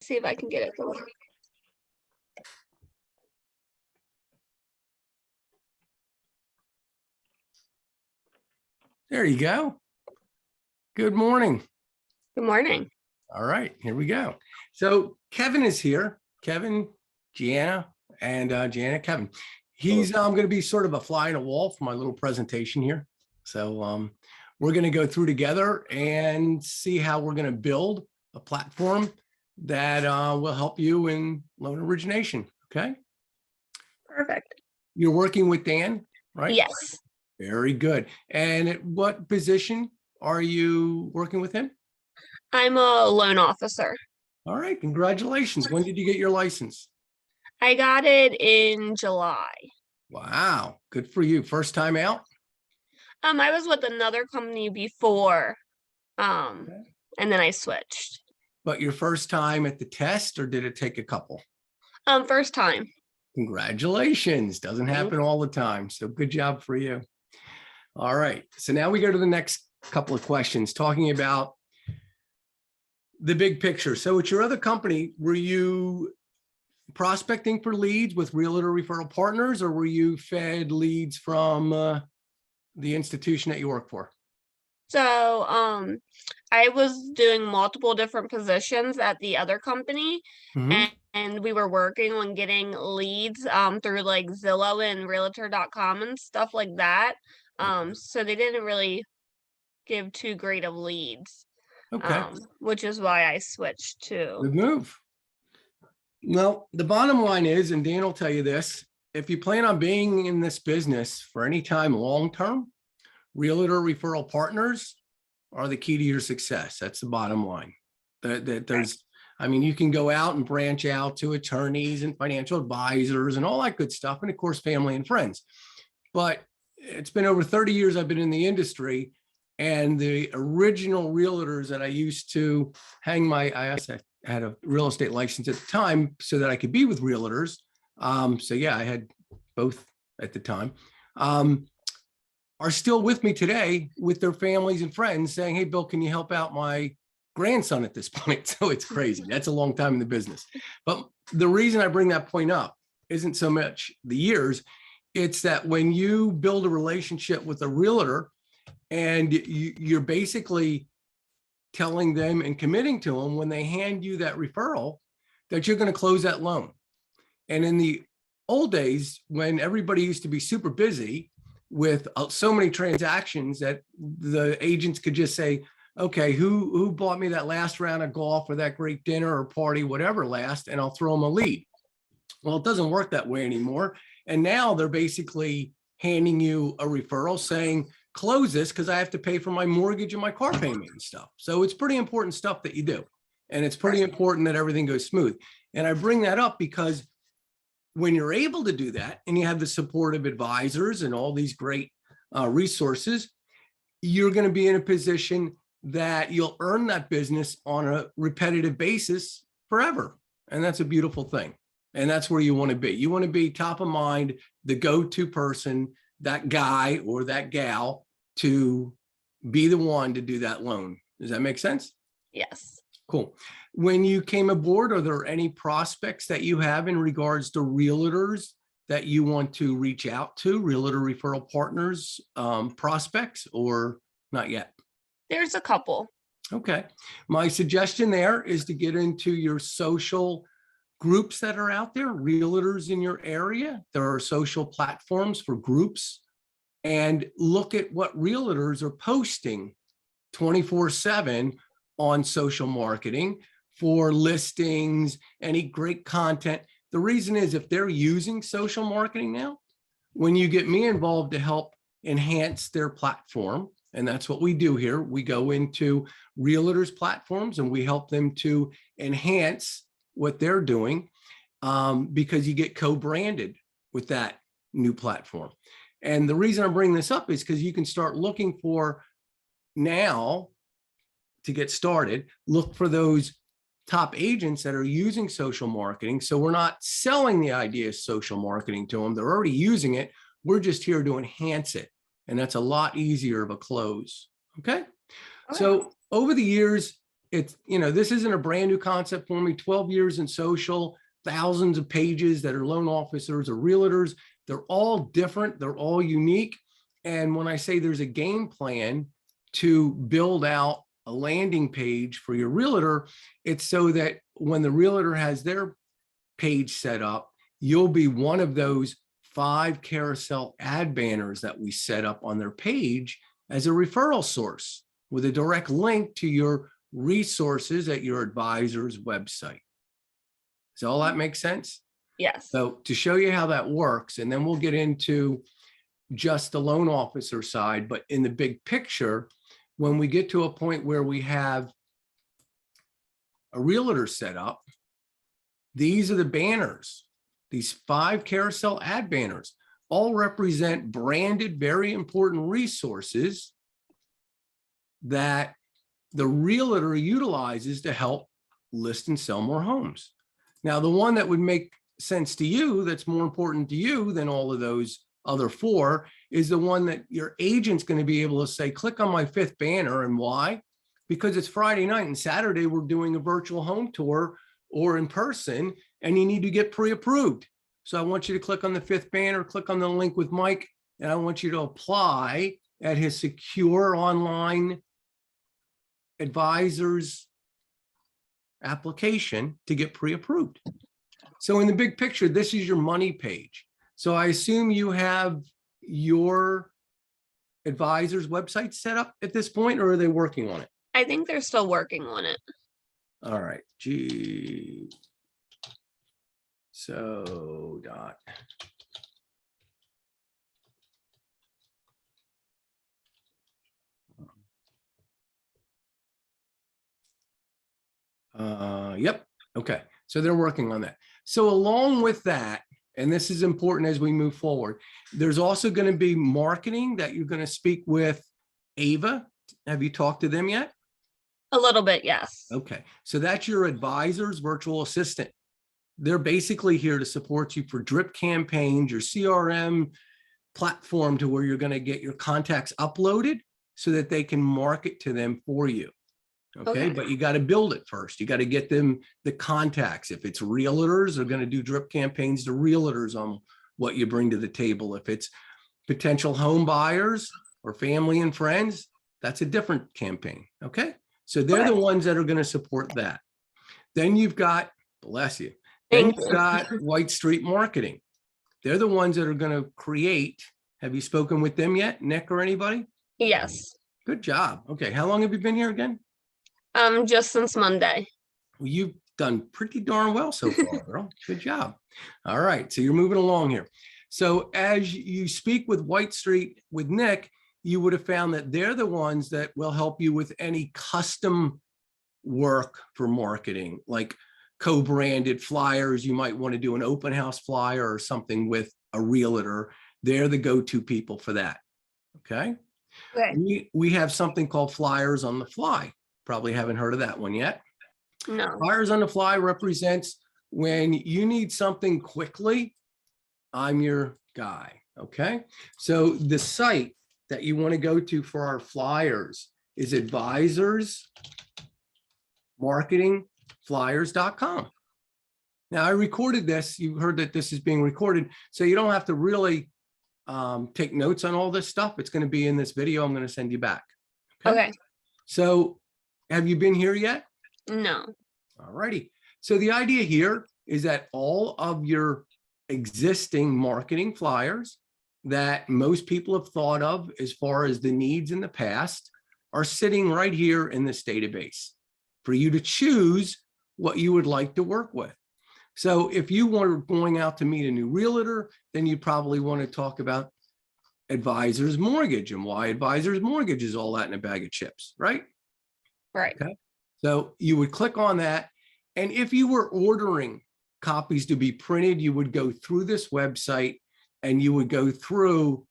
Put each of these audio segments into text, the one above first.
See if I can get it going. There you go. Good morning. Good morning. All right, here we go. So Kevin is here. Kevin, Giana, and Giana, Kevin. He's going to be sort of a fly in a wall for my little presentation here. So we're going to go through together and see how we're going to build a platform that will help you in loan origination. Okay. Perfect. You're working with Dan, right? Yes. Very good. And at what position are you working with him? I'm a loan officer. All right, congratulations. When did you get your license? I got it in July. Wow, good for you. First time out? I was with another company before, and then I switched. But your first time at the test, or did it take a couple? First time. Congratulations. Doesn't happen all the time. So good job for you. All right, so now we go to the next couple of questions talking about the big picture. So at your other company, were you prospecting for leads with Realtor Referral Partners, or were you fed leads from the institution that you work for? So, I was doing multiple different positions at the other company, and we were working on getting leads through like Zillow and Realtor.com and stuff like that. So they didn't really give too great of leads. Okay. Which is why I switched to. Good move. Well, the bottom line is, and Dan will tell you this, if you plan on being in this business for any time long-term, Realtor Referral Partners are the key to your success. That's the bottom line. I mean, you can go out and branch out to attorneys and financial advisors and all that good stuff, and of course, family and friends. But it's been over 30 years I've been in the industry, and the original realtors that I used to hang I had a real estate license at the time so that I could be with realtors. So yeah, I had both at the time, are still with me today with their families and friends saying, hey, Bill, can you help out my grandson at this point? So it's crazy. That's a long time in the business. But the reason I bring that point up isn't so much the years. It's that when you build a relationship with a realtor and you're basically telling them and committing to them when they hand you that referral that you're going to close that loan. And in the old days, when everybody used to be super busy with so many transactions that the agents could just say, okay, who bought me that last round of golf or that great dinner or party, whatever last, and I'll throw them a lead. Well, it doesn't work that way anymore. And now they're basically handing you a referral saying, close this because I have to pay for my mortgage and my car payment and stuff. So it's pretty important stuff that you do. And it's pretty important that everything goes smooth. And I bring that up because when you're able to do that and you have the supportive advisors and all these great resources, you're going to be in a position that you'll earn that business on a repetitive basis forever. And that's a beautiful thing. And that's where you want to be. You want to be top of mind, the go-to person, that guy or that gal to be the one to do that loan. Does that make sense? Yes. Cool. When you came aboard, are there any prospects that you have in regards to realtors that you want to reach out to, Realtor Referral Partners prospects, or not yet? There's a couple. Okay. My suggestion there is to get into your social groups that are out there, realtors in your area. There are social platforms for groups, and look at what realtors are posting 24/7 on social marketing for listings, any great content. The reason is if they're using social marketing now, when you get me involved to help enhance their platform, and that's what we do here, we go into realtors' platforms and we help them to enhance what they're doing because you get co-branded with that new platform. And the reason I'm bringing this up is because you can start looking for now to get started, look for those top agents that are using social marketing. So we're not selling the idea of social marketing to them. They're already using it. We're just here to enhance it. And that's a lot easier of a close. Okay. So over the years, it's, this isn't a brand new concept for me. 12 years in social, thousands of pages that are loan officers or realtors. They're all different. They're all unique. And when I say there's a game plan to build out a landing page for your realtor, it's so that when the realtor has their page set up, you'll be one of those 5 carousel ad banners that we set up on their page as a referral source with a direct link to your resources at your advisor's website. Does all that make sense? Yes. So to show you how that works, and then we'll get into just the loan officer side, but in the big picture, when we get to a point where we have a realtor set up, these are the banners. These 5 carousel ad banners all represent branded, very important resources that the realtor utilizes to help list and sell more homes. Now, the one that would make sense to you, that's more important to you than all of those other 4, is the one that your agent's going to be able to say, click on my 5th banner. And why? Because it's Friday night and Saturday, we're doing a virtual home tour or in person, and you need to get pre-approved. So I want you to click on the 5th banner, click on the link with Mike, and I want you to apply at his secure online advisor's application to get pre-approved. So in the big picture, this is your money page. So I assume you have your advisor's website set up at this point, or are they working on it? I think they're still working on it. All right. Gee. So dot. Yep. Okay. So they're working on that. So along with that, and this is important as we move forward, there's also going to be marketing that you're going to speak with Ava. Have you talked to them yet? A little bit, yes. Okay. So that's your advisor's virtual assistant. They're basically here to support you for drip campaigns, your CRM platform, to where you're going to get your contacts uploaded so that they can market to them for you. Okay. But you got to build it first. You got to get them the contacts. If it's realtors, they're going to do drip campaigns to realtors on what you bring to the table. If it's potential home buyers or family and friends, that's a different campaign. Okay. So they're the ones that are going to support that. Then you've got, bless you, then you've got White Street Marketing. They're the ones that are going to create. Have you spoken with them yet, Nick or anybody? Yes. Good job. Okay. How long have you been here again? Just since Monday. Well, you've done pretty darn well so far, girl. Good job. All right. So you're moving along here. So as you speak with White Street with Nick, you would have found that they're the ones that will help you with any custom work for marketing, like co-branded flyers. You might want to do an open house flyer or something with a realtor. They're the go-to people for that. Okay. We have something called Flyers on the Fly. Probably haven't heard of that one yet. No. Flyers on the Fly represents when you need something quickly, I'm your guy. Okay. So the site that you want to go to for our flyers is advisorsmarketingflyers.com. Now I recorded this. You heard that this is being recorded, so you don't have to really take notes on all this stuff. It's going to be in this video I'm going to send you back. Okay. So have you been here yet? No. All righty. So the idea here is that all of your existing marketing flyers that most people have thought of as far as the needs in the past are sitting right here in this database for you to choose what you would like to work with. So if you were going out to meet a new realtor, then you probably want to talk about Advisor's Mortgage and why Advisor's Mortgage is all that in a bag of chips, right? Right. Okay. So you would click on that. And if you were ordering copies to be printed, you would go through this website and you would go through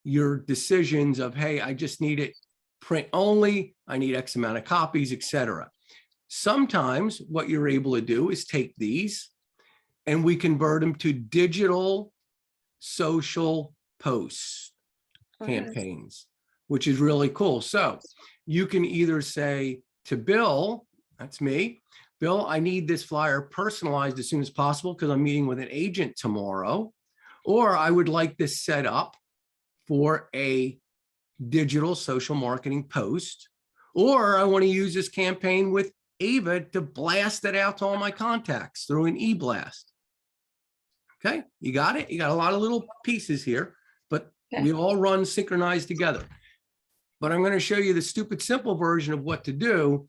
your decisions of, hey, I just need it print only. I need X amount of copies, etc. Sometimes what you're able to do is take these and we convert them to digital social posts, campaigns, which is really cool. So you can either say, to Bill, that's me. Bill, I need this flyer personalized as soon as possible because I'm meeting with an agent tomorrow. Or I would like this set up for a digital social marketing post. Or I want to use this campaign with Ava to blast it out to all my contacts through an e-blast. Okay, you got it? You got a lot of little pieces here, but we all run synchronized together. But I'm going to show you the stupid simple version of what to do.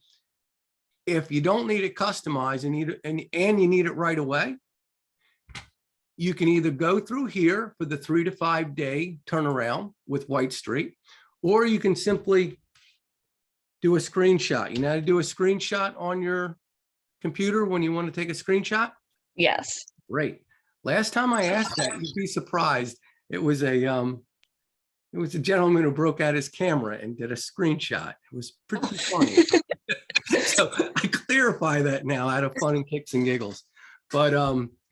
If you don't need it customized and you need it right away, you can either go through here for the 3 to 5 day turnaround with White Street, or you can simply do a screenshot. You know how to do a screenshot on your computer when you want to take a screenshot? Yes. Great. Last time I asked that, you'd be surprised. It was a gentleman who broke out his camera and did a screenshot. It was pretty funny. So I clarify that now out of fun and kicks and giggles. But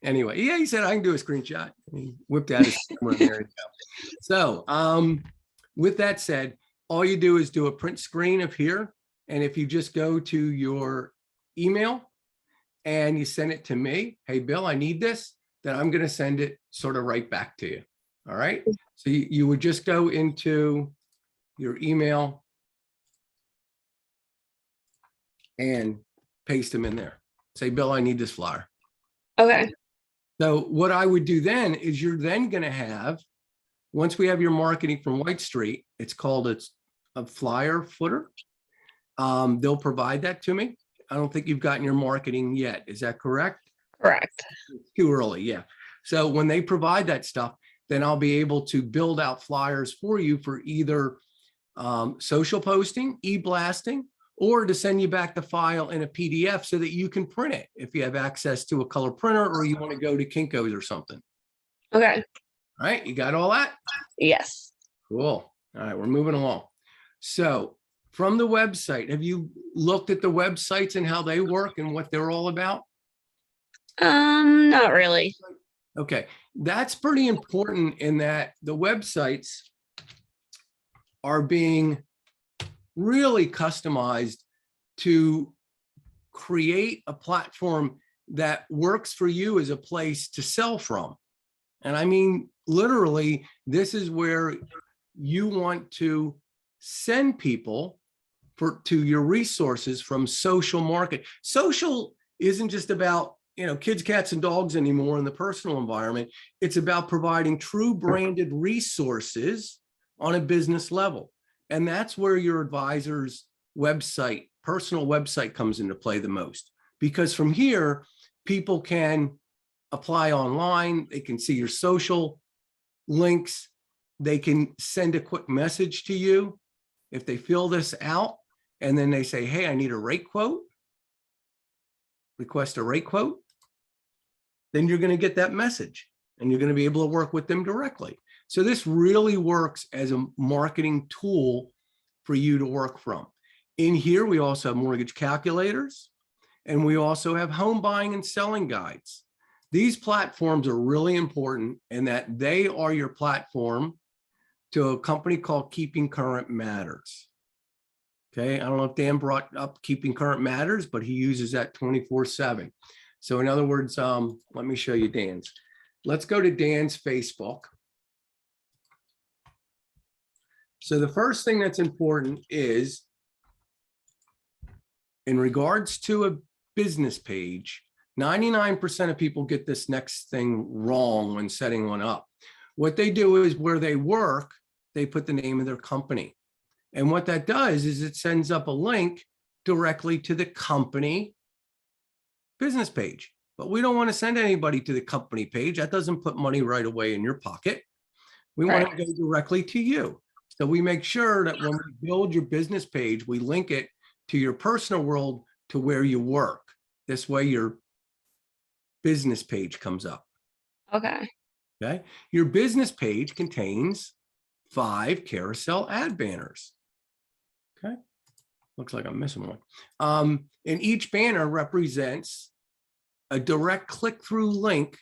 anyway, yeah, he said I can do a screenshot. He whipped out his camera and there you go. So with that said, all you do is do a print screen of here. And if you just go to your email and you send it to me, hey, Bill, I need this, then I'm going to send it sort of right back to you. All right. So you would just go into your email and paste them in there. Say, Bill, I need this flyer. Okay. So what I would do then is you're then going to have, once we have your marketing from White Street, it's called a flyer footer. They'll provide that to me. I don't think you've gotten your marketing yet. Is that correct? Correct. It's too early. Yeah. So when they provide that stuff, then I'll be able to build out flyers for you for either social posting, e-blasting, or to send you back the file in a PDF so that you can print it if you have access to a color printer or you want to go to Kinko's or something. Okay. All right. You got all that? Yes. Cool. All right. We're moving along. So from the website, have you looked at the websites and how they work and what they're all about? Not really. Okay. That's pretty important in that the websites are being really customized to create a platform that works for you as a place to sell from. And I mean, literally, this is where you want to send people to your resources from social market. Social isn't just about, kids, cats, and dogs anymore in the personal environment. It's about providing true branded resources on a business level. And that's where your advisor's website, personal website, comes into play the most. Because from here, people can apply online, they can see your social links, they can send a quick message to you if they fill this out, and then they say, hey, I need a rate quote, request a rate quote, then you're going to get that message and you're going to be able to work with them directly. So this really works as a marketing tool for you to work from. In here, we also have mortgage calculators, and we also have home buying and selling guides. These platforms are really important in that they are your platform to a company called Keeping Current Matters. Okay, I don't know if Dan brought up Keeping Current Matters, but he uses that 24/7. So in other words, let me show you Dan's. Let's go to Dan's Facebook. So the first thing that's important is, in regards to a business page, 99% of people get this next thing wrong when setting one up. What they do is where they work, they put the name of their company. And what that does is it sends up a link directly to the company business page. But we don't want to send anybody to the company page. That doesn't put money right away in your pocket. We want to go directly to you. So we make sure that when we build your business page, we link it to your personal world to where you work. This way your business page comes up. Okay. Okay. Your business page contains 5 carousel ad banners. Okay. Looks like I'm missing one. And each banner represents a direct click-through link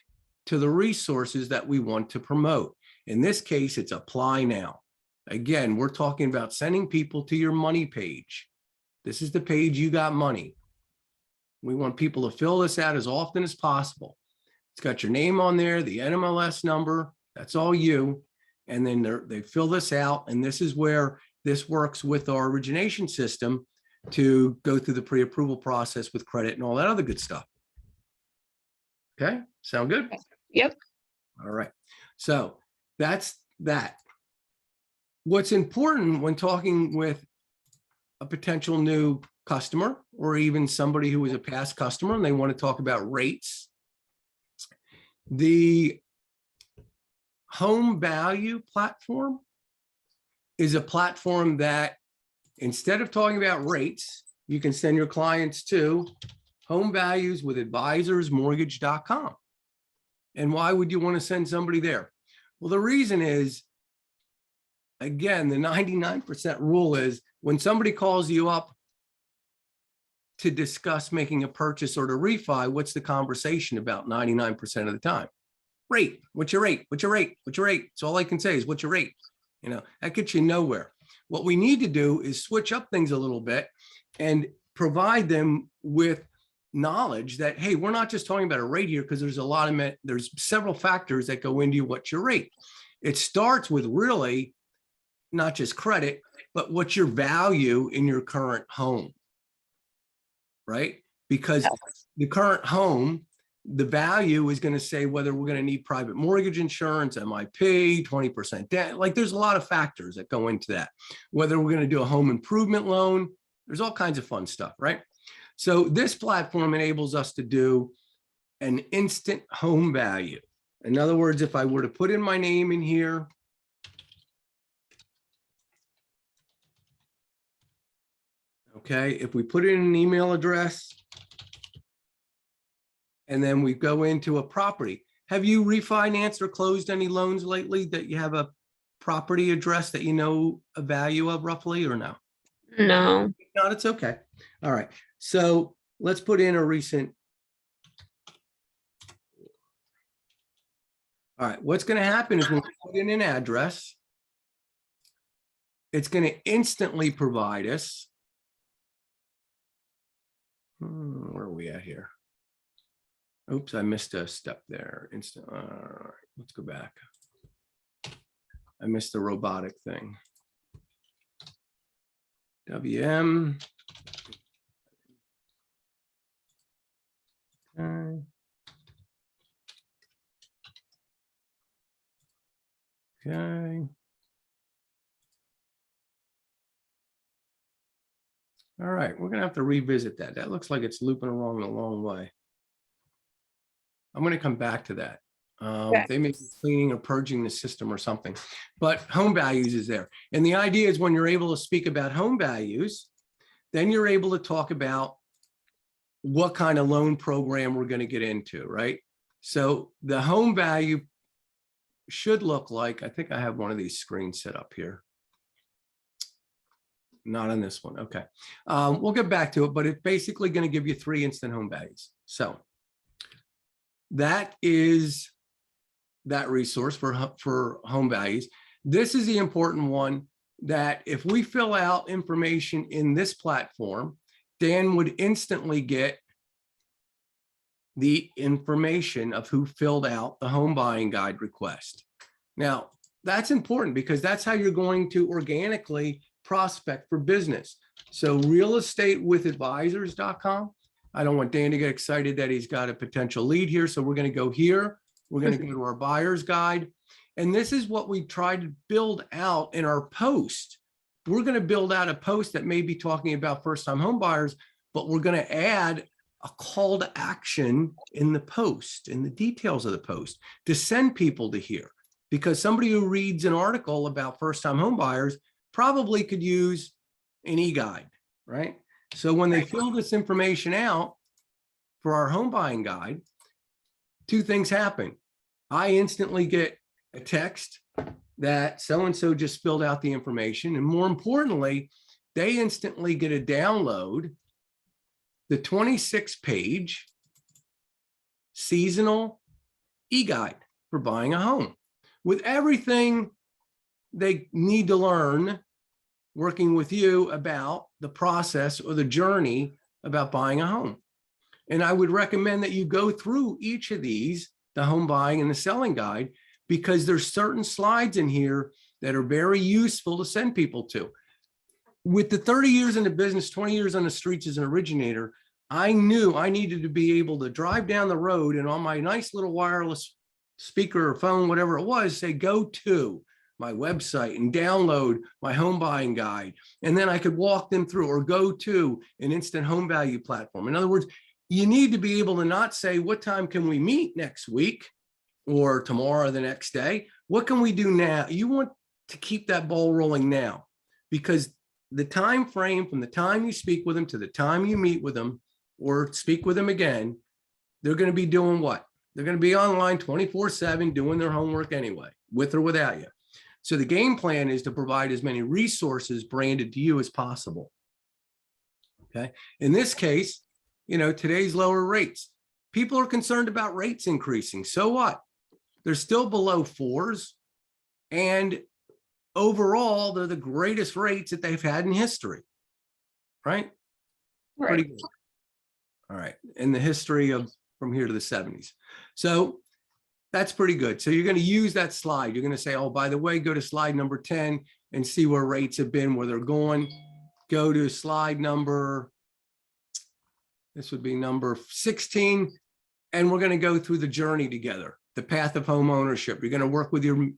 to the resources that we want to promote. In this case, it's apply now. Again, we're talking about sending people to your money page. This is the page You Got Money. We want people to fill this out as often as possible. It's got your name on there, the NMLS number, that's all you. And then they fill this out, and this is where this works with our origination system to go through the pre-approval process with credit and all that other good stuff. Okay, sound good? Yep. All right, so that's that. What's important when talking with a potential new customer or even somebody who is a past customer and they want to talk about rates, the home value platform is a platform that instead of talking about rates, you can send your clients to home values with advisorsmortgage.com. And why would you want to send somebody there? Well, the reason is, again, the 99% rule is when somebody calls you up to discuss making a purchase or to refi, what's the conversation about 99% of the time? Rate. What's your rate? What's your rate? What's your rate? So all I can say is, what's your rate? You know, that gets you nowhere. What we need to do is switch up things a little bit and provide them with knowledge that, hey, we're not just talking about a rate here, because there's several factors that go into what's your rate. It starts with really not just credit, but what's your value in your current home, right? Because the current home, the value is going to say whether we're going to need private mortgage insurance, MIP, 20% debt. Like there's a lot of factors that go into that. Whether we're going to do a home improvement loan, there's all kinds of fun stuff, right? So this platform enables us to do an instant home value. In other words, if I were to put in my name in here, okay, if we put in an email address, and then we go into a property. Have you refinanced or closed any loans lately that you have a property address that you know a value of roughly, or no? No. If not, it's okay. All right. So let's put in a recent. All right. What's going to happen is when we put in an address, it's going to instantly provide us. Where are we at here? Oops, I missed a step there. All right, let's go back. I missed the robotic thing. WM. Okay. Okay. All right, we're gonna have to revisit that. That looks like it's looping along the long way. I'm going to come back to that. They may be cleaning or purging the system or something, but home values is there. And the idea is when you're able to speak about home values, then you're able to talk about what kind of loan program we're going to get into, right? So the home value should look like, I think I have one of these screens set up here. Not on this one. Okay. We'll get back to it, but it's basically going to give you 3 instant home values. So that is that resource for home values. This is the important one, that if we fill out information in this platform, Dan would instantly get the information of who filled out the home buying guide request. Now, that's important because that's how you're going to organically prospect for business. So realestatewithadvisors.com. I don't want Dan to get excited that he's got a potential lead here. So we're going to go here. We're going to go to our buyer's guide. And this is what we tried to build out in our post. We're going to build out a post that may be talking about first-time home buyers, but we're going to add a call to action in the post, in the details of the post, to send people to here. Because somebody who reads an article about first-time home buyers probably could use an e-guide, right? So when they fill this information out for our home buying guide, 2 things happen. I instantly get a text that so-and-so just filled out the information. And more importantly, they instantly get a download, the 26-page seasonal e-guide for buying a home with everything they need to learn working with you about the process or the journey about buying a home. And I would recommend that you go through each of these, the home buying and the selling guide, because there's certain slides in here that are very useful to send people to. With the 30 years in the business, 20 years on the streets as an originator, I knew I needed to be able to drive down the road and on my nice little wireless speaker or phone, whatever it was, say, go to my website and download my home buying guide. And then I could walk them through, or go to an instant home value platform. In other words, you need to be able to not say, what time can we meet next week or tomorrow or the next day? What can we do now? You want to keep that ball rolling now, because the time frame from the time you speak with them to the time you meet with them or speak with them again, they're going to be doing what? They're going to be online 24/7 doing their homework anyway, with or without you. So the game plan is to provide as many resources branded to you as possible. Okay. In this case, today's lower rates. People are concerned about rates increasing. So what? They're still below 4s. And overall, they're the greatest rates that they've had in history. Right? Right. Pretty good. All right. In the history of from here to the 70s. So that's pretty good. So you're going to use that slide. You're going to say, oh, by the way, go to slide number 10 and see where rates have been, where they're going. Go to slide number, this would be number 16. And we're going to go through the journey together, the path of home ownership. You're going to work with your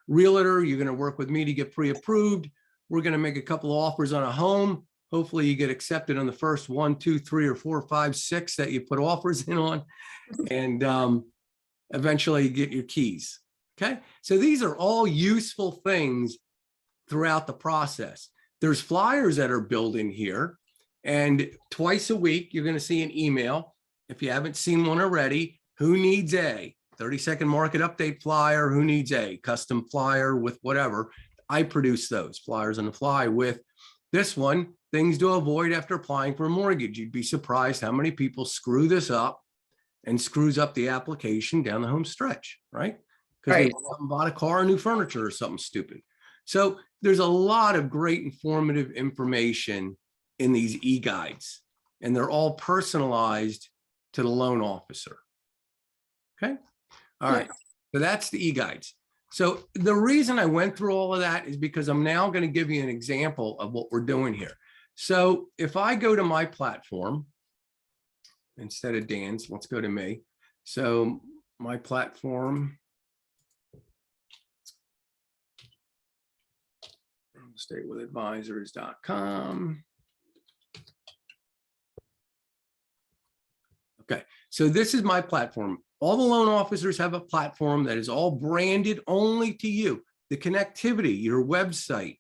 realtor. You're going to work with me to get pre-approved. We're going to make a couple of offers on a home. Hopefully you get accepted on the first 1, 2, 3, or 4, 5, 6 that you put offers in on. And eventually you get your keys. Okay. So these are all useful things throughout the process. There's flyers that are built in here, and twice a week, you're going to see an email. If you haven't seen one already, who needs a 30-second market update flyer? Who needs a custom flyer with whatever? I produce those flyers on the fly with this one, things to avoid after applying for a mortgage. You'd be surprised how many people screw this up and screws up the application down the home stretch, right? Because they bought a car or new furniture or something stupid. So there's a lot of great informative information in these e-guides, and they're all personalized to the loan officer. Okay. All right. So that's the e-guides. So the reason I went through all of that is because I'm now going to give you an example of what we're doing here. So if I go to my platform, instead of Dan's, let's go to me. So my platform, statewithadvisors.com. Okay, so this is my platform. All the loan officers have a platform that is all branded only to you. The connectivity, your website,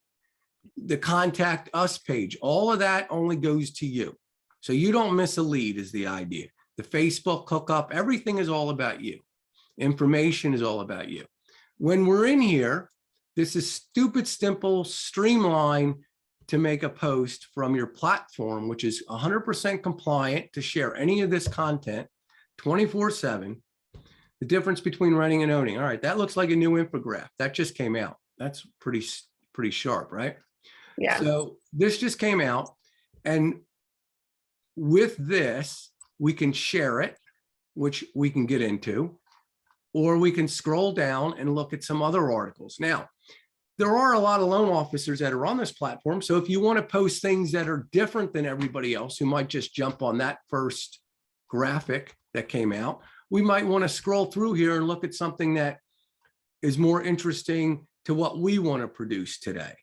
the contact us page, all of that only goes to you. So you don't miss a lead is the idea. The Facebook hookup, everything is all about you. Information is all about you. When we're in here, this is stupid, simple, streamlined to make a post from your platform, which is 100% compliant to share any of this content 24/7. The difference between renting and owning. All right, that looks like a new infographic. That just came out. That's pretty sharp, right? Yeah. So this just came out, and with this, we can share it, which we can get into, or we can scroll down and look at some other articles. Now, there are a lot of loan officers that are on this platform. So if you want to post things that are different than everybody else who might just jump on that first graphic that came out, we might want to scroll through here and look at something that is more interesting to what we want to produce today.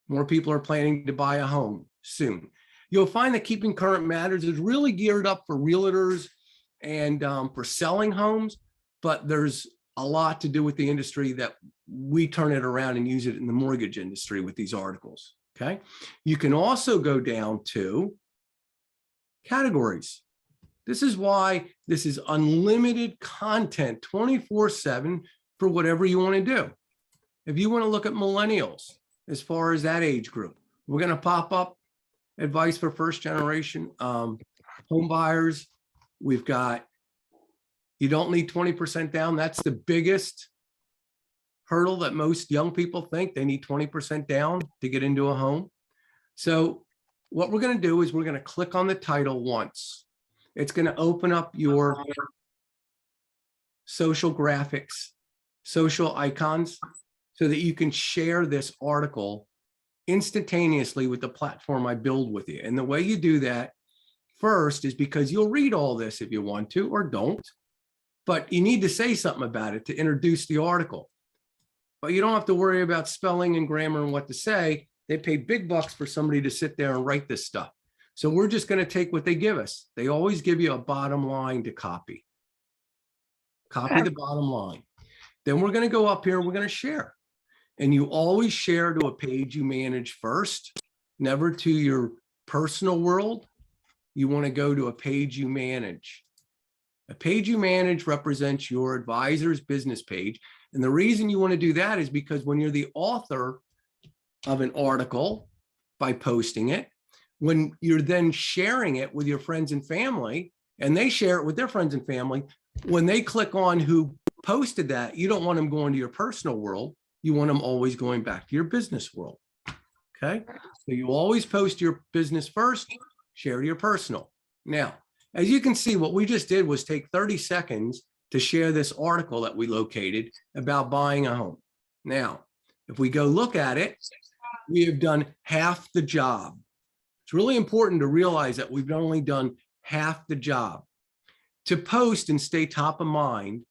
More people are planning to buy a home soon. You'll find that Keeping Current Matters is really geared up for realtors and for selling homes, but there's a lot to do with the industry that we turn it around and use it in the mortgage industry with these articles. Okay. You can also go down to categories. This is why this is unlimited content 24/7 for whatever you want to do. If you want to look at millennials, as far as that age group, we're going to pop up advice for first generation home buyers. We've got, you don't need 20% down. That's the biggest hurdle that most young people think they need 20% down to get into a home. So what we're going to do is we're going to click on the title once. It's going to open up your social graphics, social icons, so that you can share this article instantaneously with the platform I build with you. And the way you do that first is because you'll read all this if you want to or don't, but you need to say something about it to introduce the article. But you don't have to worry about spelling and grammar and what to say. They pay big bucks for somebody to sit there and write this stuff. So we're just going to take what they give us. They always give you a bottom line to copy. Copy the bottom line. Then we're going to go up here and we're going to share. And you always share to a page you manage first, never to your personal world. You want to go to a page you manage. A page you manage represents your advisor's business page. And the reason you want to do that is because when you're the author of an article by posting it, when you're then sharing it with your friends and family, and they share it with their friends and family, when they click on who posted that, you don't want them going to your personal world. You want them always going back to your business world. Okay. So you always post your business first, share your personal. Now, as you can see, what we just did was take 30 seconds to share this article that we located about buying a home. Now, if we go look at it, we have done half the job. It's really important to realize that we've only done half the job. To post and stay top of mind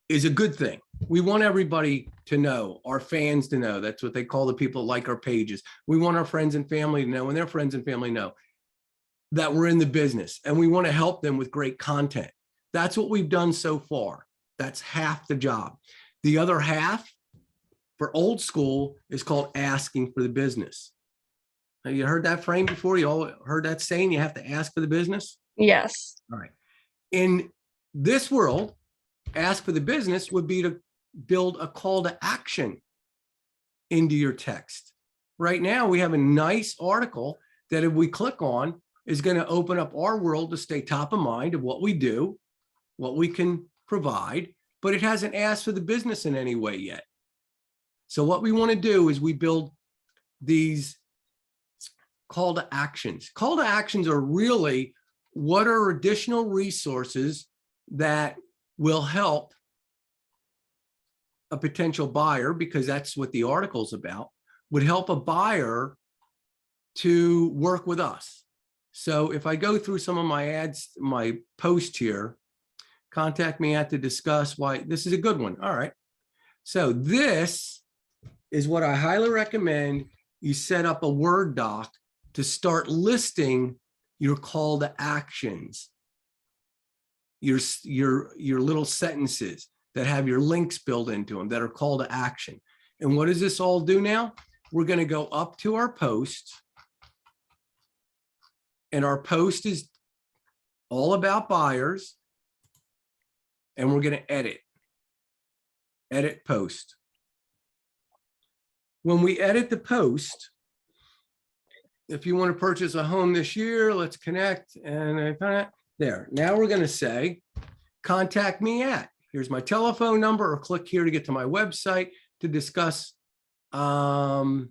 is a good thing. We want everybody to know, our fans to know. That's what they call the people that like our pages. We want our friends and family to know, and their friends and family know that we're in the business, and we want to help them with great content. That's what we've done so far. That's half the job. The other half for old school is called asking for the business. Have you heard that frame before? You all heard that saying, you have to ask for the business? Yes. All right. In this world, ask for the business would be to build a call to action into your text. Right now, we have a nice article that if we click on is going to open up our world to stay top of mind of what we do, what we can provide, but it hasn't asked for the business in any way yet. So what we want to do is we build these call to actions. Call to actions are really what are additional resources that will help a potential buyer, because that's what the article's about, would help a buyer to work with us. So if I go through some of my ads, my post here, contact me to discuss why this is a good one. All right. So this is what I highly recommend you set up a Word doc to start listing your call to actions, your little sentences that have your links built into them that are call to action. And what does this all do now? We're going to go up to our post, and our post is all about buyers, and we're going to edit post. When we edit the post, if you want to purchase a home this year, let's connect. And there. Now we're going to say, contact me at. Here's my telephone number, or click here to get to my website to discuss 2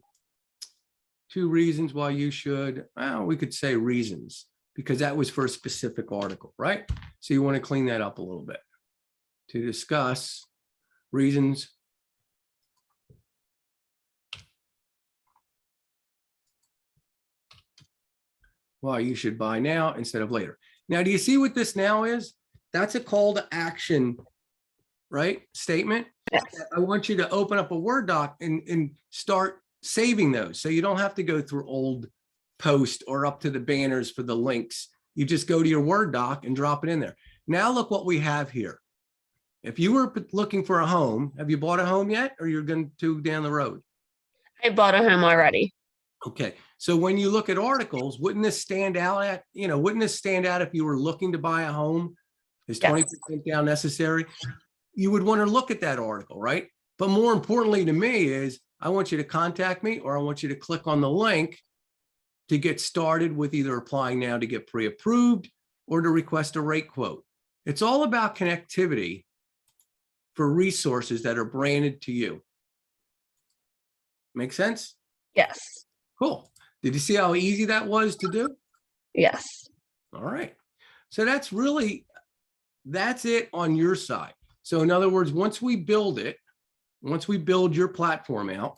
reasons why you should. Well, we could say reasons, because that was for a specific article, right? So you want to clean that up a little bit. To discuss reasons why you should buy now instead of later. Now, do you see what this now is? That's a call to action, right? Statement. Yes. I want you to open up a Word doc and start saving those. So you don't have to go through old posts or up to the banners for the links. You just go to your Word doc and drop it in there. Now look what we have here. If you were looking for a home, have you bought a home yet, or you're going to down the road? I bought a home already. Okay. So when you look at articles, wouldn't this stand out wouldn't this stand out if you were looking to buy a home? Is 20% down necessary? You would want to look at that article, right? But more importantly to me is I want you to contact me, or I want you to click on the link to get started with either applying now to get pre-approved or to request a rate quote. It's all about connectivity for resources that are branded to you. Make sense? Yes. Cool. Did you see how easy that was to do? Yes. All right. So that's it on your side. So in other words, once we build your platform out,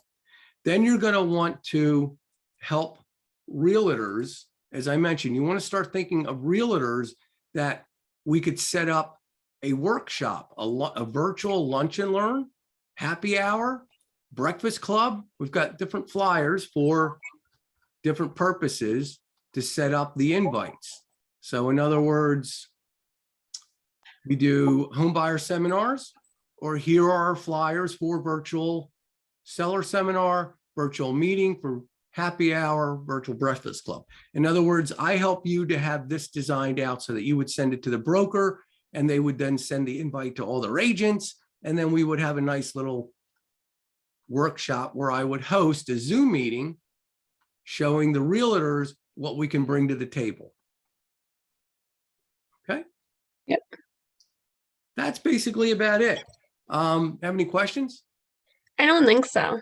then you're going to want to help realtors. As I mentioned, you want to start thinking of realtors that we could set up a workshop, a virtual lunch and learn, happy hour, breakfast club. We've got different flyers for different purposes to set up the invites. So in other words, we do home buyer seminars, or here are our flyers for virtual seller seminar, virtual meeting for happy hour, virtual breakfast club. In other words, I help you to have this designed out so that you would send it to the broker, and they would then send the invite to all their agents. And then we would have a nice little workshop where I would host a Zoom meeting showing the realtors what we can bring to the table. Okay. Yep. That's basically about it. Have any questions? I don't think so.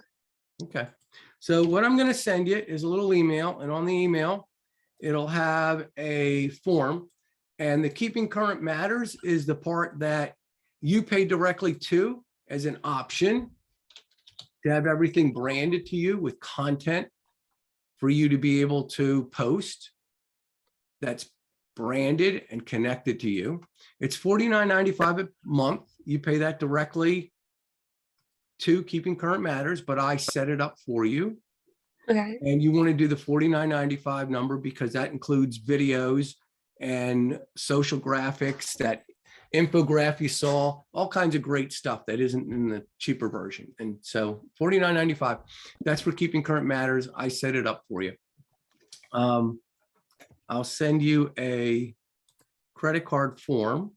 Okay. So what I'm going to send you is a little email, and on the email, it'll have a form, and the keeping current matters is the part that you pay directly to as an option to have everything branded to you with content for you to be able to post that's branded and connected to you. It's $49.95 a month. You pay that directly to Keeping Current Matters, but I set it up for you. Okay. And you want to do the $49.95 number because that includes videos and social graphics, that infograph you saw, all kinds of great stuff that isn't in the cheaper version. And so $49.95, that's for Keeping Current Matters. I set it up for you. I'll send you a credit card form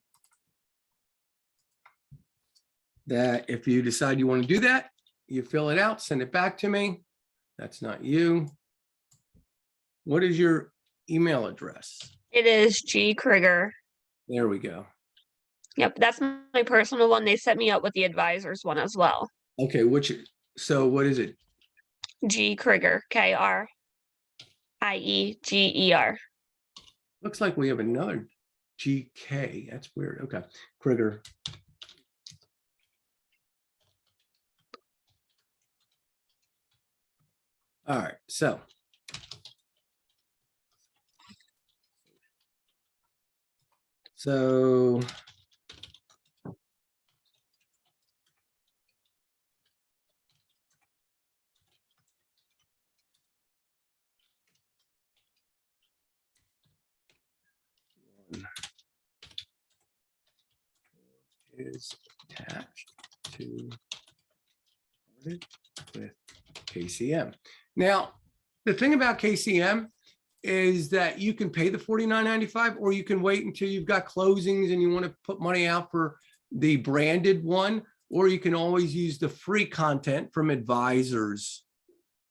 that if you decide you want to do that, you fill it out, send it back to me. That's not you. What is your email address? It is G Krieger. There we go. Yep, that's my personal one. They set me up with the advisor's one as well. Okay, so what is it? G Krieger, Krieger. Looks like we have another GK. That's weird. Okay, Krieger. All right, so is attached to with KCM. Now, the thing about KCM is that you can pay the $49.95, or you can wait until you've got closings and you want to put money out for the branded one, or you can always use the free content from advisors,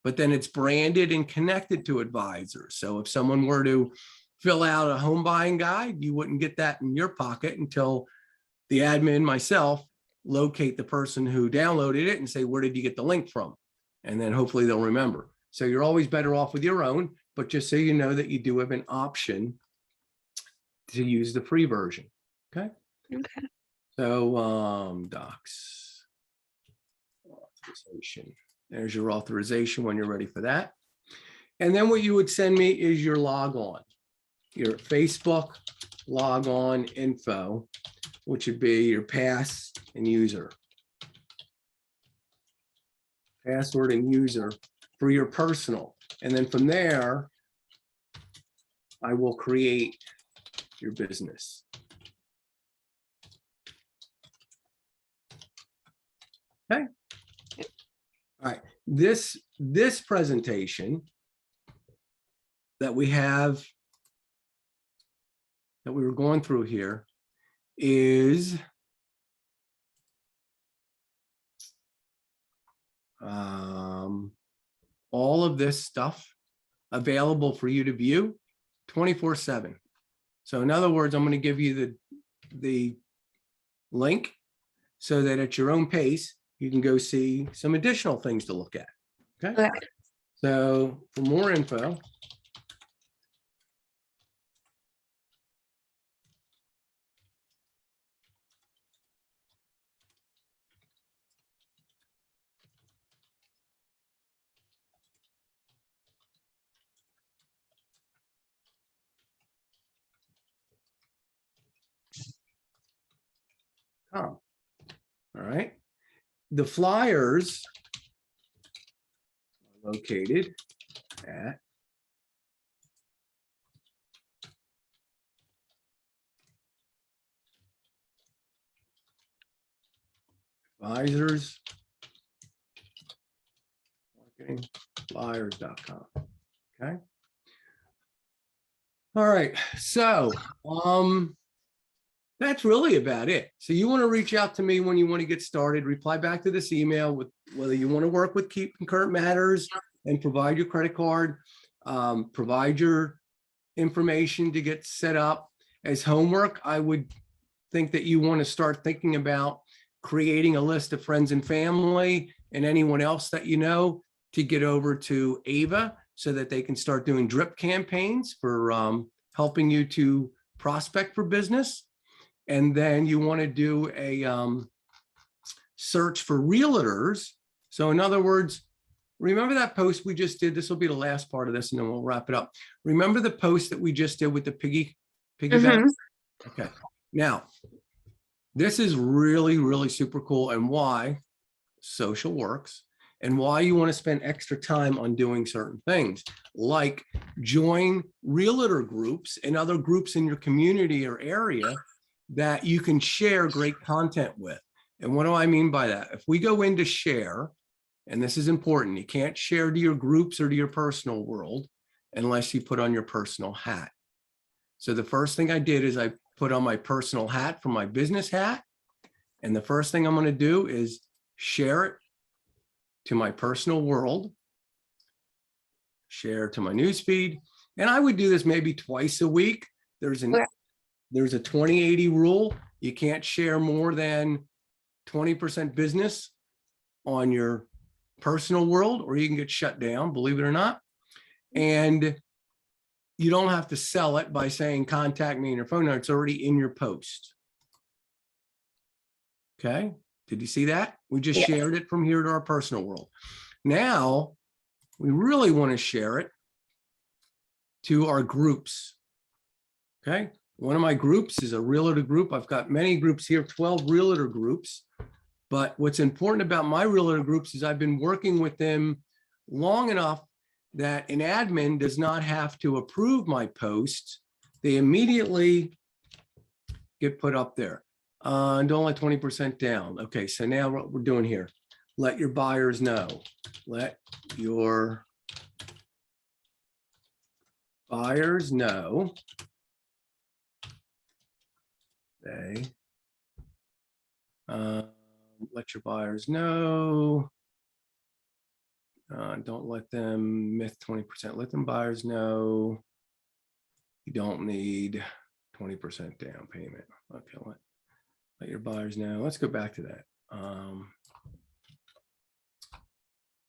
but then it's branded and connected to advisors. So if someone were to fill out a home buying guide, you wouldn't get that in your pocket until the admin, myself, locate the person who downloaded it and say, where did you get the link from? And then hopefully they'll remember. So you're always better off with your own, but just so you know that you do have an option to use the free version. Okay. Okay. So docs, authorization. There's your authorization when you're ready for that. And then what you would send me is your log on, your Facebook log on info, which would be your pass and user. Password and user for your personal. And then from there, I will create your business. Okay. All right. This presentation that we have, that we were going through here, is all of this stuff available for you to view 24/7. So in other words, I'm going to give you the link so that at your own pace, you can go see some additional things to look at. Okay. Okay. So for more info, all right. The flyers are located at advisors marketing flyers.com. Okay. All right. So that's really about it. So you want to reach out to me when you want to get started, reply back to this email with whether you want to work with Keep Concurrent Matters and provide your credit card, provide your information to get set up as homework. I would think that you want to start thinking about creating a list of friends and family and anyone else that you know to get over to Ava so that they can start doing drip campaigns for helping you to prospect for business. And then you want to do a search for realtors. So in other words, remember that post we just did? This will be the last part of this, and then we'll wrap it up. Remember the post that we just did with the piggy bank? Okay. Now, this is really, really super cool, and why social works and why you want to spend extra time on doing certain things, like join realtor groups and other groups in your community or area that you can share great content with. And what do I mean by that? If we go into share, and this is important, you can't share to your groups or to your personal world unless you put on your personal hat. So the first thing I did is I put on my personal hat from my business hat. And the first thing I'm going to do is share it to my personal world, share to my newsfeed. And I would do this maybe twice a week. There's a 20/80 rule. You can't share more than 20% business on your personal world, or you can get shut down, believe it or not. And you don't have to sell it by saying, contact me in your phone number. It's already in your post. Okay. Did you see that? We just shared it from here to our personal world. Now we really want to share it to our groups. Okay. One of my groups is a realtor group. I've got many groups here, 12 realtor groups. But what's important about my realtor groups is I've been working with them long enough that an admin does not have to approve my posts. They immediately get put up there. Don't let 20% down. Okay, so now what we're doing here, let your buyers know. Let your buyers know they let your buyers know. Don't let them myth 20%. Let them buyers know you don't need 20% down payment. Okay, let your buyers know. Let's go back to that.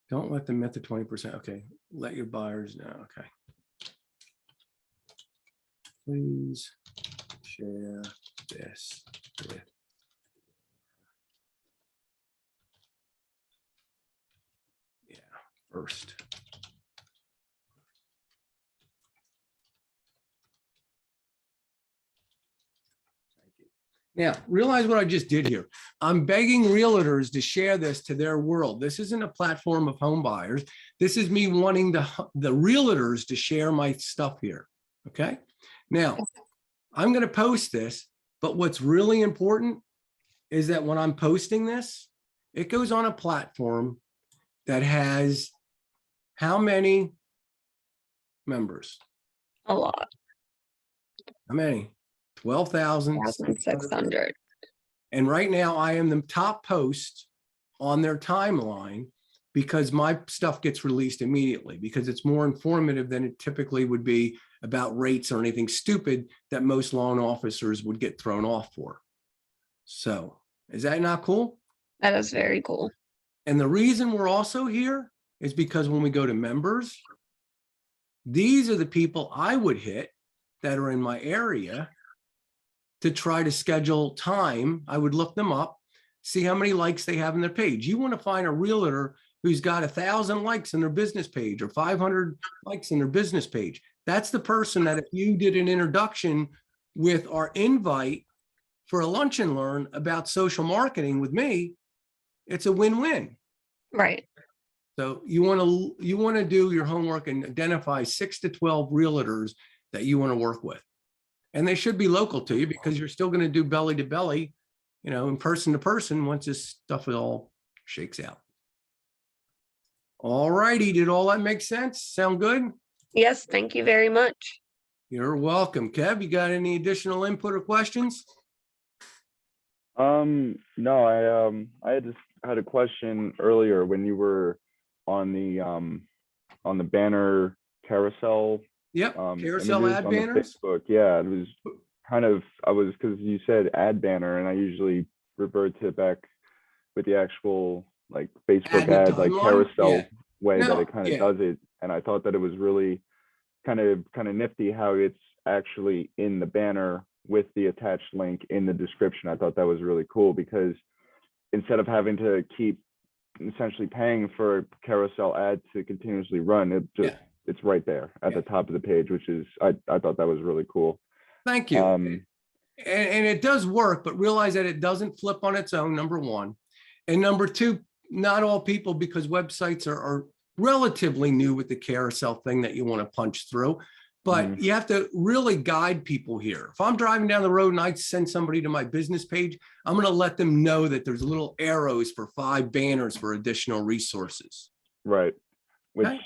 Don't let them myth the 20%. Okay, let your buyers know. Okay. Please share this with first. Thank you. Now, realize what I just did here. I'm begging realtors to share this to their world. This isn't a platform of home buyers. This is me wanting the realtors to share my stuff here. Okay. Now, I'm going to post this, but what's really important is that when I'm posting this, it goes on a platform that has how many members? A lot. How many? 12,600. And right now I am the top post on their timeline because my stuff gets released immediately because it's more informative than it typically would be about rates or anything stupid that most loan officers would get thrown off for. So is that not cool? That is very cool. And the reason we're also here is because when we go to members, these are the people I would hit that are in my area to try to schedule time. I would look them up, see how many likes they have in their page. You want to find a realtor who's got 1,000 likes in their business page or 500 likes in their business page. That's the person that if you did an introduction with our invite for a lunch and learn about social marketing with me, it's a win-win. Right. So you want to do your homework and identify 6 to 12 realtors that you want to work with. And they should be local to you because you're still going to do belly to belly, and person to person once this stuff all shakes out. All righty. Did all that make sense? Sound good? Yes, thank you very much. You're welcome. Kev, you got any additional input or questions? No, I just had a question earlier when you were on the banner carousel. Yep. Carousel Images ad on the banners. Facebook. Yeah, it was because you said ad banner, and I usually revert to back with the actual like Facebook ad like carousel way that it kind of does it. And I thought that it was really kind of nifty how it's actually in the banner with the attached link in the description. I thought that was really cool because instead of having to keep essentially paying for a carousel ad to continuously run, it's right there at the top of the page, which is I thought that was really cool. Thank you. And it does work, but realize that it doesn't flip on its own, number one. And number two, not all people, because websites are relatively new with the carousel thing that you want to punch through, but you have to really guide people here. If I'm driving down the road and I send somebody to my business page, I'm going to let them know that there's little arrows for 5 banners for additional resources. Right. Which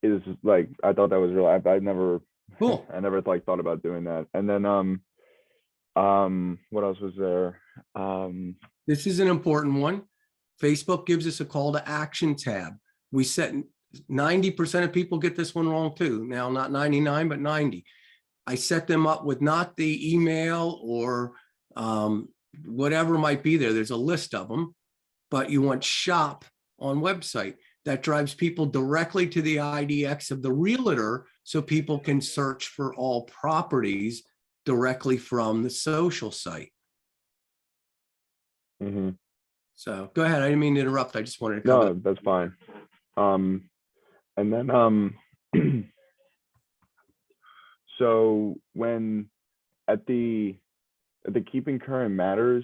is like, I thought that was real. I've never, cool. I never thought about doing that. And then, what else was there? This is an important one. Facebook gives us a call to action tab. We set 90% of people get this one wrong too. Now, not 99, but 90. I set them up with not the email or whatever might be there. There's a list of them, but you want shop on website. That drives people directly to the IDX of the realtor so people can search for all properties directly from the social site. So go ahead. I didn't mean to interrupt. I just wanted to cover. No, that's fine. And then so when at the keeping current matters,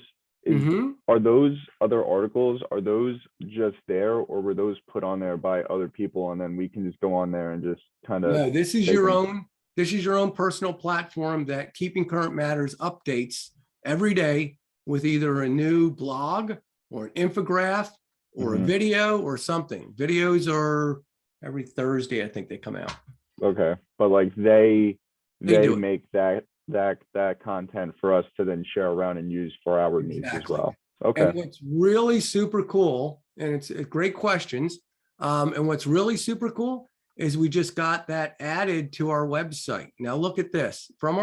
are those other articles, are those just there, or were those put on there by other people and then we can just go on there and just kind of? No, this is your own personal platform that Keeping Current Matters updates every day with either a new blog or an infographic or a video or something. Videos are every Thursday, I think they come out. Okay, but like they do make that content for us to then share around and use for our needs as well. Okay. And what's really super cool, and it's great questions, and what's really super cool is we just got that added to our website. Now look at this. From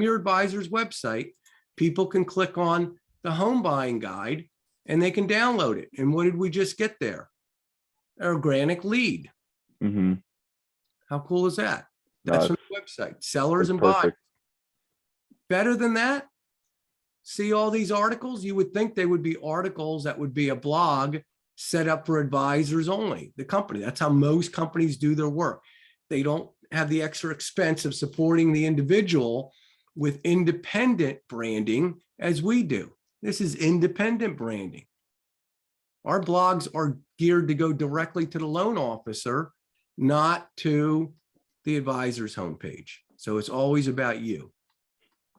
your advisor's website, people can click on the home buying guide and they can download it. And what did we just get there? Our organic lead. How cool is that? That's from the website. Sellers and buyers. Better than that, see all these articles? You would think they would be articles that would be a blog set up for advisors only, the company. That's how most companies do their work. They don't have the extra expense of supporting the individual with independent branding as we do. This is independent branding. Our blogs are geared to go directly to the loan officer, not to the advisor's homepage. So it's always about you.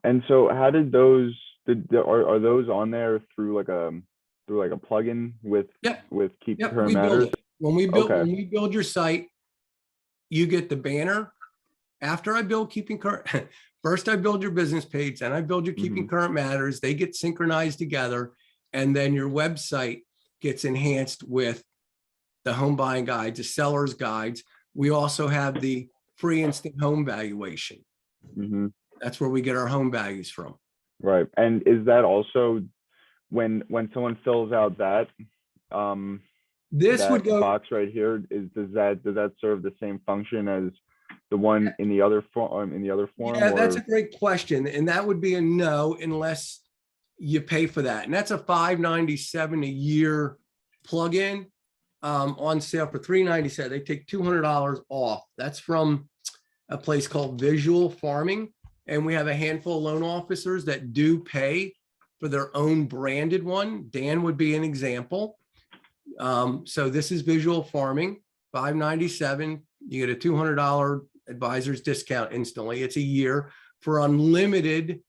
And so how did those, are those on there through like a plugin with Keep Current Matters? When we build your site, you get the banner. After I build Keeping Current, first I build your business page, then I build your Keeping Current Matters. They get synchronized together, and then your website gets enhanced with the home buying guides, the seller's guides. We also have the free instant home valuation. That's where we get our home values from. Right. And is that also when someone fills out that This would that go, box right here, does that serve the same function as the one in the other form, yeah, that's a or? great question. And that would be a no unless you pay for that. And that's a $597 a year plug-in on sale for $397. They take $200 off. That's from a place called Visual Farming. And we have a handful of loan officers that do pay for their own branded one. Dan would be an example. So this is Visual Farming, $597. You get a $200 advisor's discount instantly. It's a year for unlimited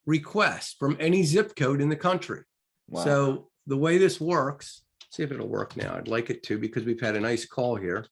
requests from any zip code in the country. Wow. So the way this works, see if it'll work now. I'd like it to, because we've had a nice call here.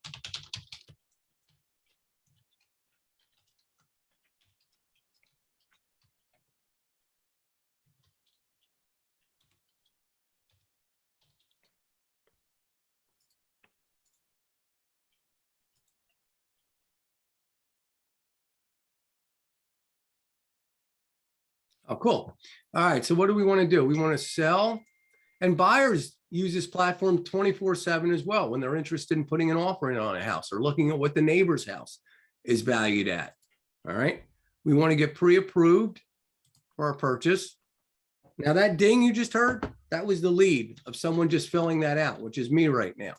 Oh, cool. All right. So what do we want to do? We want to sell, and buyers use this platform 24/7 as well when they're interested in putting an offer in on a house or looking at what the neighbor's house is valued at. All right. We want to get pre-approved for our purchase. Now that ding you just heard, that was the lead of someone just filling that out, which is me right now.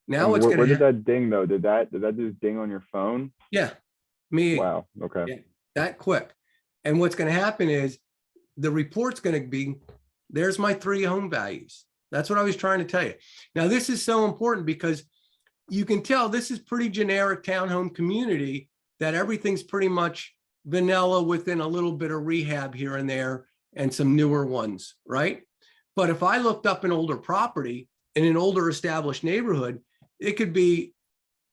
Now it's where did that ding though? Did that just ding on your phone? Yeah, me. Wow. Okay. Yeah, that quick. And what's going to happen is the report's going to be, there's my 3 home values. That's what I was trying to tell you. Now, this is so important because you can tell this is pretty generic townhome community, that everything's pretty much vanilla within a little bit of rehab here and there and some newer ones, right? But if I looked up an older property in an older established neighborhood, it could be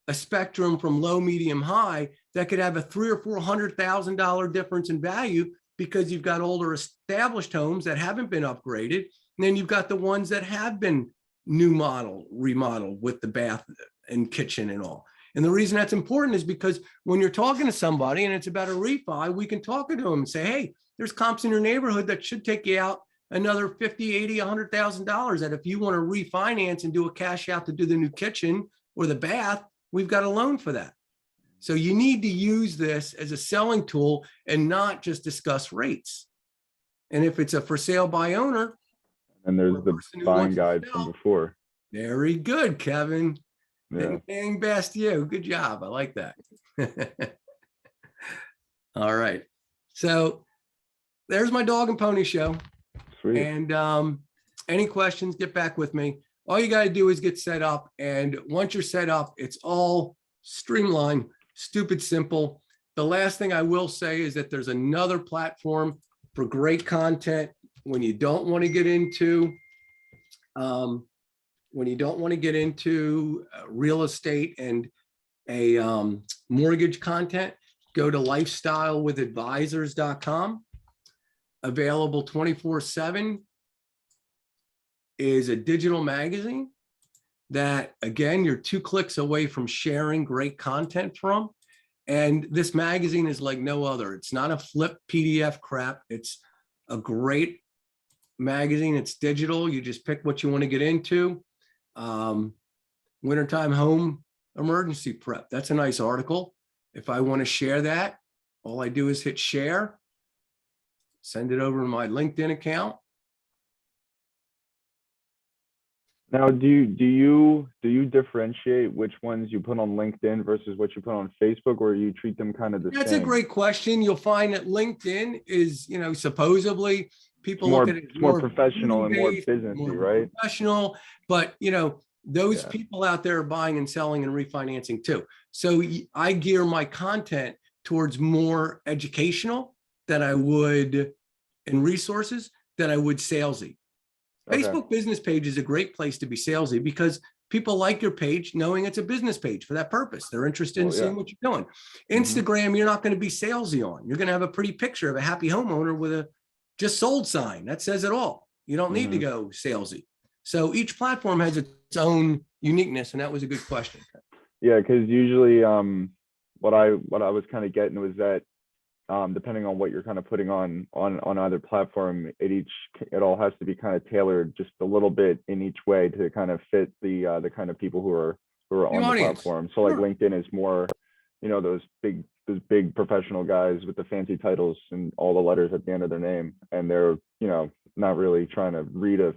a spectrum from low, medium, high that could have a $300,000 or $400,000 difference in value because you've got older established homes that haven't been upgraded. And then you've got the ones that have been new model, remodeled with the bath and kitchen and all. And the reason that's important is because when you're talking to somebody and it's about a refi, we can talk to them and say, hey, there's comps in your neighborhood that should take you out another $50,000, $80,000, $100,000. That if you want to refinance and do a cash out to do the new kitchen or the bath, we've got a loan for that. So you need to use this as a selling tool and not just discuss rates. And if it's a for sale by owner, and there's the buying guide from before. Very good, Kevin. Yeah. Bang, best you. Good job. I like that. All right. So there's my dog and pony show. Sweet. And any questions, get back with me. All you got to do is get set up. And once you're set up, it's all streamlined, stupid simple. The last thing I will say is that there's another platform for great content when you don't want to get into real estate and a mortgage content. Go to lifestylewithadvisors.com. Available 24/7 is a digital magazine that, again, you're 2 clicks away from sharing great content from. And this magazine is like no other. It's not a flip PDF crap. It's a great magazine. It's digital. You just pick what you want to get into. Wintertime home emergency prep. That's a nice article. If I want to share that, all I do is hit share, send it over to my LinkedIn account. Now, do you differentiate which ones you put on LinkedIn versus what you put on Facebook, or you treat them kind of the same? That's a great question. You'll find that LinkedIn is, supposedly people look at it more professional and more businessy, right? Professional, but those people out there are buying and selling and refinancing too. So I gear my content towards more educational than I would, and resources than I would salesy. Okay. Facebook business page is a great place to be salesy because people like your page knowing it's a business page for that purpose. They're interested in seeing what you're doing. Instagram, you're not going to be salesy on. You're going to have a pretty picture of a happy homeowner with a just sold sign. That says it all. You don't need to go salesy. So each platform has its own uniqueness, and that was a good question. Yeah, because usually what I was kind of getting was that depending on what you're kind of putting on either platform, it all has to be kind of tailored just a little bit in each way to kind of fit the kind of people who are on the platform. So like LinkedIn is more, you know, those big professional guys with the fancy titles and all the letters at the end of their name, and they're, you know, not really trying to read a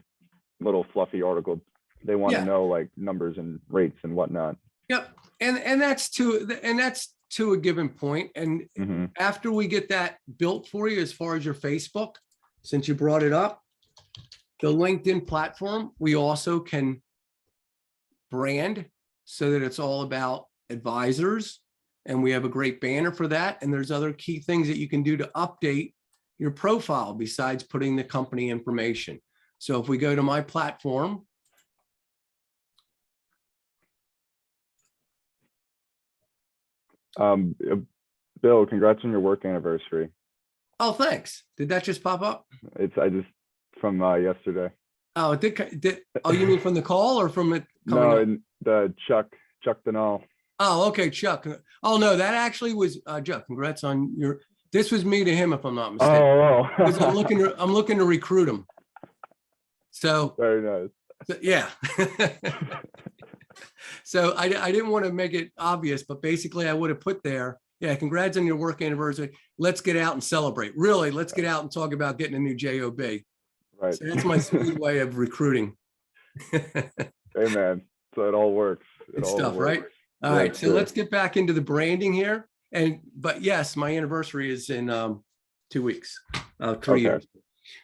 little fluffy article. They want to know like numbers and rates and whatnot. Yep. And that's to a given point. And after we get that built for you, as far as your Facebook, since you brought it up, the LinkedIn platform, we also can brand so that it's all about advisors. And we have a great banner for that. And there's other key things that you can do to update your profile besides putting the company information. So if we go to my platform, Bill, congrats on your work anniversary. Oh, thanks. Did that just pop up? From yesterday. Oh, it did. Oh, you mean from the call or from it? No, the Chuck Denal. Oh, okay, Chuck. Oh no, that actually was Chuck. Congrats on your. This was me to him, if I'm not mistaken. Oh. Because I'm looking to recruit him. So very nice. So, yeah. So I didn't want to make it obvious, but basically I would have put there, yeah, congrats on your work anniversary. Let's get out and celebrate. Really, let's get out and talk about getting a new job. Right. So that's my smooth way of recruiting. Hey man, so it all works. Good stuff, right? All right, so let's get back into the branding here. But yes, my anniversary is in 2 weeks, 3 years.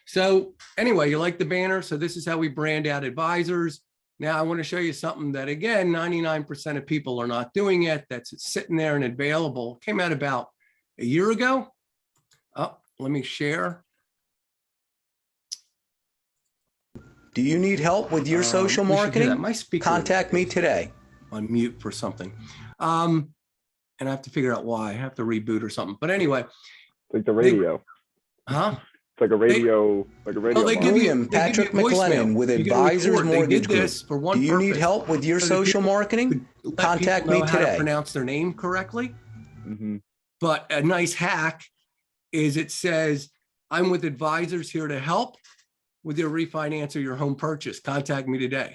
So anyway, you like the banner. So this is how we brand out advisors. Now I want to show you something that, again, 99% of people are not doing yet. That's sitting there and available. Came out about a year ago. Oh, let me share. Do you need help with your social marketing? My speaker Contact me today. On mute for something. And I have to figure out why. I have to reboot or something. But anyway. Like the radio. It's like a radio, Oh, they give you Patrick McLennan with Advisors Mortgage Group. Do you need help with your social marketing? Contact me today. How to pronounce their name correctly. But a nice hack is it says, I'm with Advisors here to help with your refinance or your home purchase. Contact me today.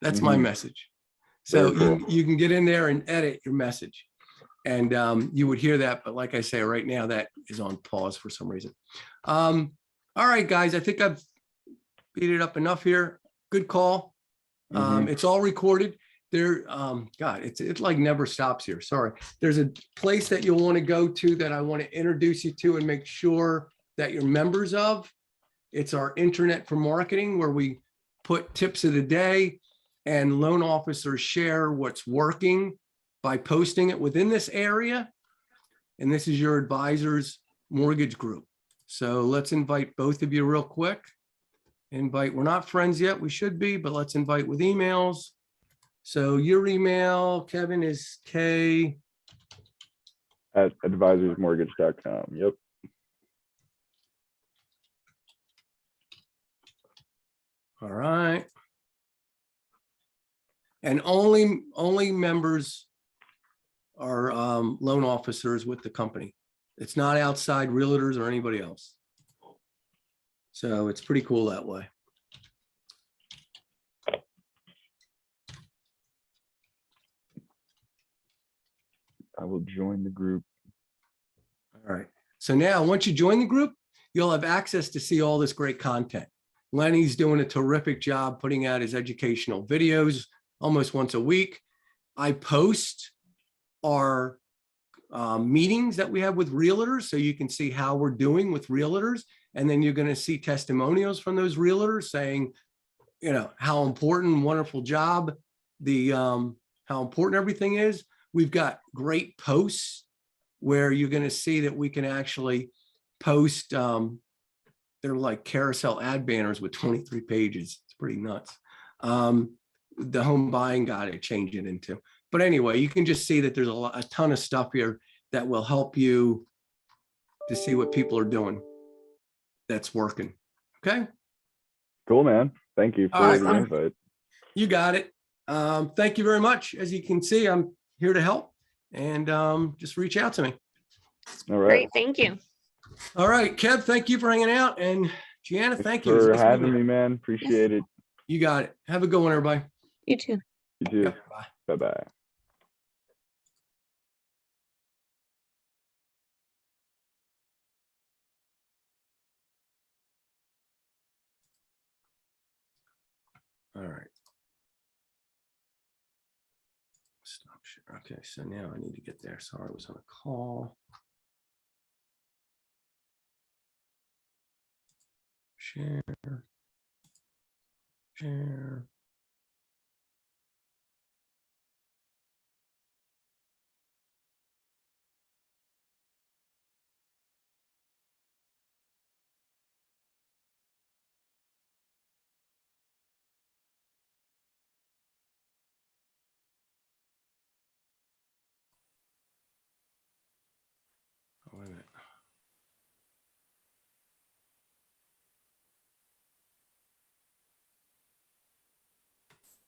That's my message. So you can get in there and edit your message. And you would hear that, but like I say, right now that is on pause for some reason. All right, guys, I think I've beat it up enough here. Good call. It's all recorded. There, God, it's like never stops here. Sorry. There's a place that you'll want to go to that I want to introduce you to and make sure that you're members of. It's our Internet for Marketing, where we put tips of the day and loan officers share what's working by posting it within this area. And this is your Advisors Mortgage Group. So let's invite both of you real quick. We're not friends yet, we should be, but let's invite with emails. So your email, Kevin, is K at advisorsmortgage.com. Yep. All right. And only members are loan officers with the company. It's not outside realtors or anybody else. So it's pretty cool that way. I will join the group. All right. So now once you join the group, you'll have access to see all this great content. Lenny's doing a terrific job putting out his educational videos almost once a week. I post our meetings that we have with realtors, so you can see how we're doing with realtors. And then you're going to see testimonials from those realtors saying, you know, how important, wonderful job, how important everything is. We've got great posts where you're going to see that we can actually post, they're like carousel ad banners with 23 pages. It's pretty nuts. The home buying guide I changed it into. But anyway, you can just see that there's a ton of stuff here that will help you to see what people are doing that's working. Okay. Cool, man. Thank you for the invite. You got it. Thank you very much. As you can see, I'm here to help, and just reach out to me. All right. Great. Thank you. All right, Kev, thank you for hanging out. And Giana, thank you for having me, man. Appreciate it. You got it. Have a good one, everybody. You too. You too. Yep, bye. Bye-bye. All right. Stop share. Okay, so now I need to get there. Sorry, I was on a call. Share. Share.